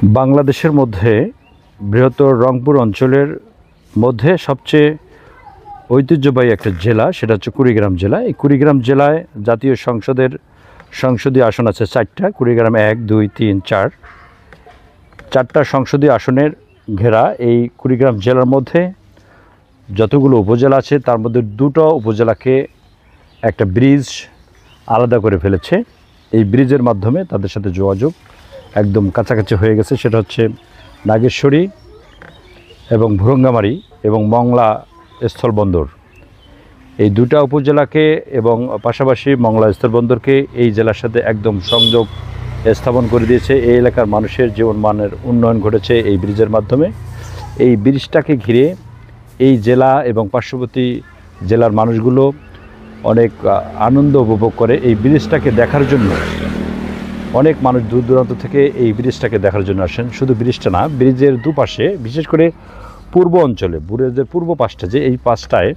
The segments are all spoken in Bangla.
বাংলাদেশের মধ্যে বৃহত্তর রংপুর অঞ্চলের মধ্যে সবচেয়ে ঐতিহ্যবাহী একটা জেলা, সেটা হচ্ছে কুড়িগ্রাম জেলা। এই কুড়িগ্রাম জেলায় জাতীয় সংসদের সংসদীয় আসন আছে 4টা। কুড়িগ্রাম 1, 2, 3, 4, 4টা সংসদীয় আসনের ঘেরা এই কুড়িগ্রাম জেলার মধ্যে যতগুলো উপজেলা আছে তার মধ্যে 2টো উপজেলাকে একটা ব্রিজ আলাদা করে ফেলেছে। এই ব্রিজের মাধ্যমে তাদের সাথে যোগাযোগ একদম কাছাকাছি হয়ে গেছে। সেটা হচ্ছে নাগেশ্বরী এবং ভুরুঙ্গামারী এবং মংলা স্থলবন্দর, এই 2টা উপজেলাকে এবং পাশাপাশি মংলা স্থলবন্দরকে এই জেলার সাথে একদম সংযোগ স্থাপন করে দিয়েছে। এই এলাকার মানুষের জীবনমানের উন্নয়ন ঘটেছে এই ব্রিজের মাধ্যমে। এই ব্রিজটাকে ঘিরে এই জেলা এবং পার্শ্ববর্তী জেলার মানুষগুলো অনেক আনন্দ উপভোগ করে। এই ব্রিজটাকে দেখার জন্য অনেক মানুষ দূর দূরান্ত থেকে এই ব্রিজটাকে দেখার জন্য আসেন। শুধু ব্রিজটা না, ব্রিজের দুপাশে, বিশেষ করে পূর্ব অঞ্চলে, ব্রিজের পূর্ব পাশটা, যে এই পাশটায়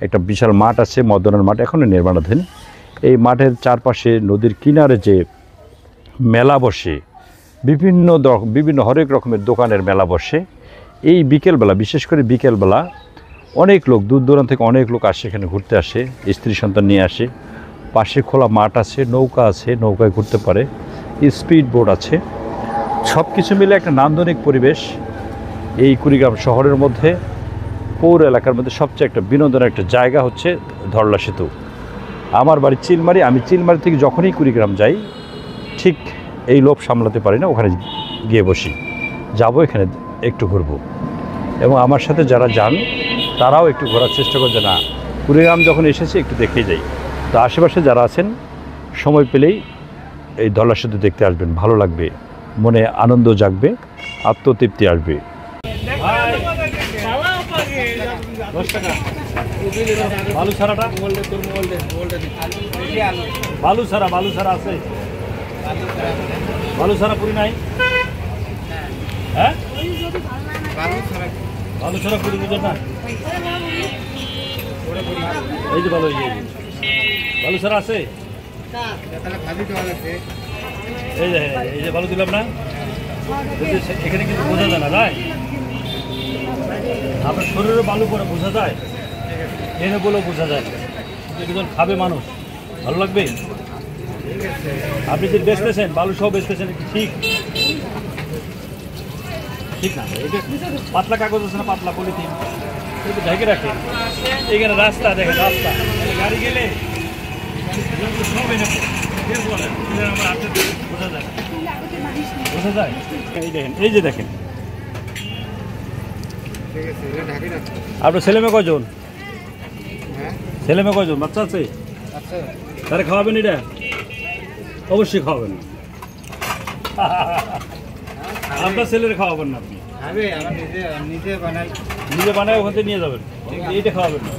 একটা বিশাল মাঠ আছে, মদনার মাঠ, এখনও নির্মাণাধীন। এই মাঠের চারপাশে নদীর কিনারে যে মেলা বসে, বিভিন্ন হরেক রকমের দোকানের মেলা বসে। এই বিকেলবেলা, বিশেষ করে বিকেলবেলা অনেক লোক দূর দূরান্ত থেকে অনেক লোক আসে, এখানে ঘুরতে আসে, স্ত্রী সন্তান নিয়ে আসে। পাশে খোলা মাঠ আছে, নৌকা আছে, নৌকায় ঘুরতে পারে, স্পিড বোট আছে। সব কিছু মিলে একটা নান্দনিক পরিবেশ এই কুড়িগ্রাম শহরের মধ্যে। পৌর এলাকার মধ্যে সবচেয়ে একটা বিনোদনের একটা জায়গা হচ্ছে ধরলা সেতু। আমার বাড়ি চিলমারি, আমি চিলমারি থেকে যখনই কুড়িগ্রাম যাই ঠিক এই লোভ সামলাতে পারি না, ওখানে গিয়ে বসি, যাব এখানে একটু ঘুরবো। এবং আমার সাথে যারা যান তারাও একটু ঘোরার চেষ্টা করে, যে না, কুড়িগ্রাম যখন এসেছি একটু দেখে যাই। তো আশেপাশে যারা আছেন সময় পেলেই এই ধরলা সেতু দেখতে আসবেন, ভালো লাগবে, মনে আনন্দ জাগবে, আত্মতৃপ্তি আসবে। বালু ছাড়াটা, বালু ছাড়া আছে, বালু ছাড়া পুরি নাই। হ্যাঁ, বালু ছাড়া পুরি বুঝেন না? এই যে বালু, বালু ছাড়া আছে, এই যে বালু দিলাম না, এখানে কিন্তু বোঝা যায় না, তাই আপনার শরীরে বালু পরে বোঝা যায়, এনে বলেও বোঝা যায়। একজন খাবে মানুষ, ভালো লাগবে। আপনি যে বেচতেছেন বালু সহ বেচতেছেন, ঠিক ঠিক না? এটা পাতলা কাগজ আছে না, পাতলা পলিথিন, একটু ঢেকে রাখে। এখানে রাস্তা দেখেন, রাস্তা গাড়ি গেলে বোঝা যায়, বোঝা যায়। এই দেখেন, এই যে দেখেন, আপনার ছেলে মেয়ে কয়জন? ছেলে মেয়ে কয়জন? বাচ্চা আছে? তারা খাওয়াবেন? এটা অবশ্যই খাওয়াবেন। আপনার ছেলের খাওয়াবেন না? আপনি নিজে বানায় ওখান থেকে নিয়ে যাবেন, এইটা খাওয়াবেন না।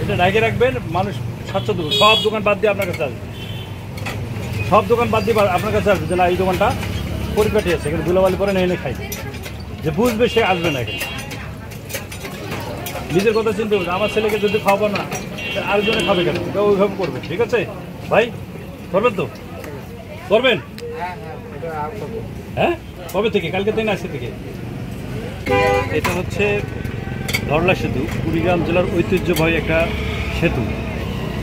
এটা ঢাকে রাখবেন, মানুষ স্বাচ্ছন্দ্য, সব দোকান বাদ দিয়ে আপনার কাছে আসবে, সব দোকান বাদ দিয়ে আপনার কাছে আসবে, যে না এই দোকানটা পরিপাটি আছে, এখানে ধুলাবালি পরে এনে খাই, যে বুঝবে সে আসবে না এখানে। নিজের কথা চিন্তা করবে, আমার ছেলেকে যদি খাওয়াবো না আরেকজনে খাবে কেন, এটা ওইভাবে করবে। ঠিক আছে ভাই, করবেন তো? করবেন? হ্যাঁ, কবে থেকে? কালকে থেকে না আজকে থেকে? এটা হচ্ছে ধরলা সেতু, কুড়িগ্রাম জেলার ঐতিহ্যবাহী একটা সেতু।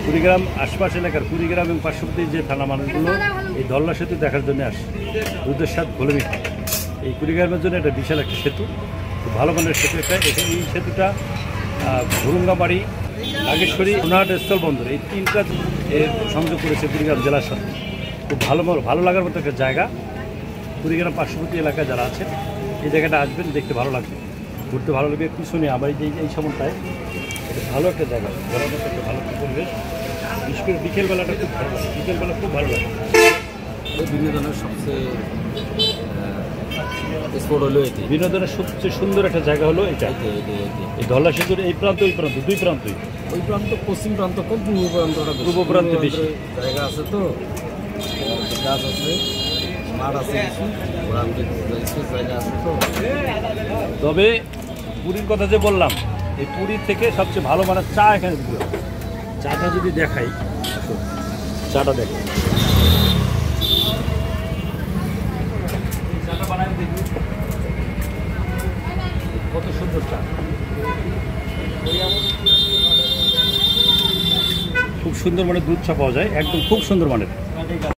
কুড়িগ্রাম আশপাশ এলাকার, কুড়িগ্রাম এবং পার্শ্ববর্তী যে থানা মানুষগুলো এই ধরলা সেতু দেখার জন্য আসে, দুধের সাথে ঘোলে মিঠে। এই কুড়িগ্রামের জন্য এটা বিশাল একটা সেতু, খুব ভালো মানের সেতু একটা। এই সেতুটা ভুরুঙ্গামারী, নাগেশ্বরী, সোনাহাট স্থলবন্দর, এই 3টা সংযোগ করেছে কুড়িগ্রাম জেলার সাথে। খুব ভালো লাগার মতো একটা জায়গা। কুড়িগ্রাম পার্শ্ববর্তী এলাকায় যারা আছেন এই জায়গাটা আসবেন, দেখতে ভালো লাগবে, ঘুরতে ভালো লাগবে। কিছু নেই আমার এই সময়টায়, এটা ভালো একটা জায়গা, ঘোরার মতো একটা ভালো পরিবেশ। বিশেষ করে বিকেলবেলাটা খুব ভালো লাগে, বিকেলবেলা খুব ভালো লাগে। বিনোদনের সবচেয়ে স্পট হলো এটি, বিনোদনের সবচেয়ে সুন্দর একটা জায়গা হলো এটা। এই ধরলা সেতুর এই প্রান্ত, ওই প্রান্ত, দুই প্রান্তই, ওই প্রান্ত পশ্চিম প্রান্ত কম, পূর্ব প্রান্তে বেশি জায়গা আছে, তো গাছ আছে, মাঠ আছে, জায়গা আছে। তো তবে পুরীর কথা যে বললাম, এই পুরীর থেকে সবচেয়ে ভালো মানের চা এখানে দিতে হবে। চাটা যদি দেখাই, চাটা দেখ, কত সুন্দর চা, খুব সুন্দর মানের দুধ চা পাওয়া যায়, একদম খুব সুন্দর মানের।